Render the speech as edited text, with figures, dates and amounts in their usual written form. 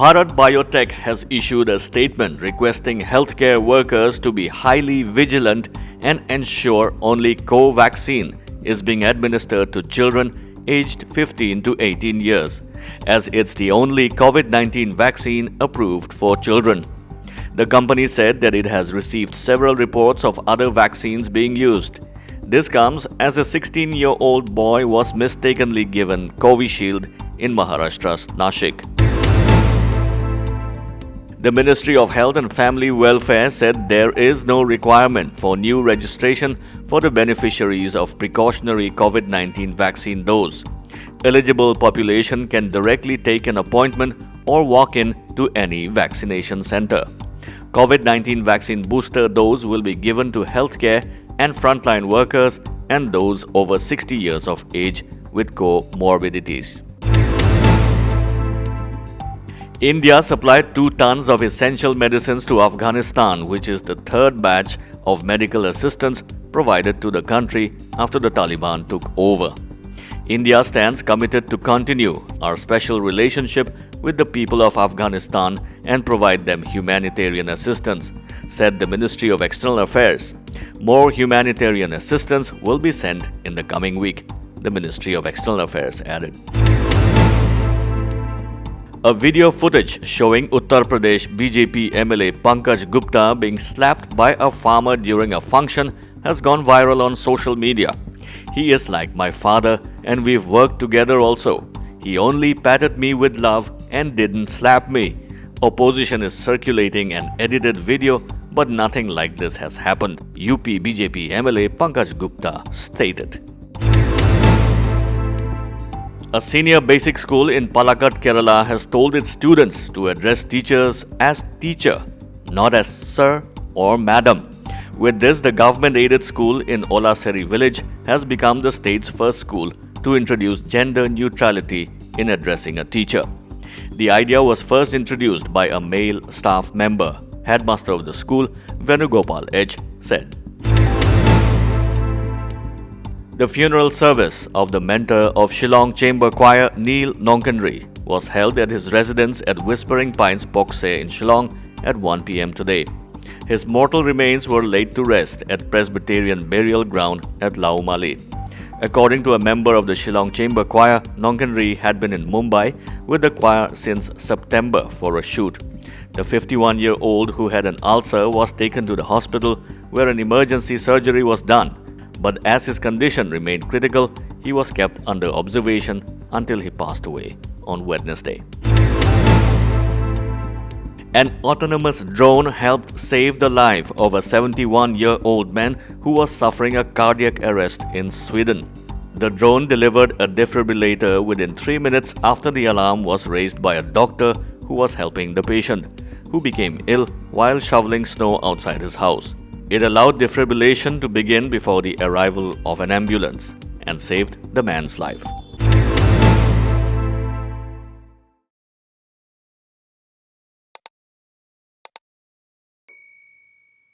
Bharat Biotech has issued a statement requesting healthcare workers to be highly vigilant and ensure only Covaxin is being administered to children aged 15 to 18 years, as it's the only COVID-19 vaccine approved for children. The company said that it has received several reports of other vaccines being used. This comes as a 16-year-old boy was mistakenly given Covishield in Maharashtra's Nashik. The Ministry of Health and Family Welfare said there is no requirement for new registration for the beneficiaries of precautionary COVID-19 vaccine dose. Eligible population can directly take an appointment or walk in to any vaccination center. COVID-19 vaccine booster dose will be given to healthcare and frontline workers and those over 60 years of age with comorbidities. India supplied 2 tons of essential medicines to Afghanistan, which is the third batch of medical assistance provided to the country after the Taliban took over. India stands committed to continue our special relationship with the people of Afghanistan and provide them humanitarian assistance, said the Ministry of External Affairs. More humanitarian assistance will be sent in the coming week, the Ministry of External Affairs added. A video footage showing Uttar Pradesh BJP MLA Pankaj Gupta being slapped by a farmer during a function has gone viral on social media. He is like my father and we've worked together also. He only patted me with love and didn't slap me. Opposition is circulating an edited video, but nothing like this has happened, UP BJP MLA Pankaj Gupta stated. A senior basic school in Palakkad, Kerala has told its students to address teachers as teacher, not as sir or madam. With this, the government-aided school in Olaseri village has become the state's first school to introduce gender neutrality in addressing a teacher. The idea was first introduced by a male staff member, headmaster of the school, Venugopal H, said. The funeral service of the mentor of Shillong Chamber Choir, Neil Nongkanri, was held at his residence at Whispering Pines Pokse in Shillong at 1 p.m. today. His mortal remains were laid to rest at Presbyterian Burial Ground at Laumali. According to a member of the Shillong Chamber Choir, Nongkanri had been in Mumbai with the choir since September for a shoot. The 51-year-old who had an ulcer was taken to the hospital where an emergency surgery was done. But as his condition remained critical, he was kept under observation until he passed away on Wednesday. An autonomous drone helped save the life of a 71-year-old man who was suffering a cardiac arrest in Sweden. The drone delivered a defibrillator within 3 minutes after the alarm was raised by a doctor who was helping the patient, who became ill while shoveling snow outside his house. It allowed defibrillation to begin before the arrival of an ambulance and saved the man's life.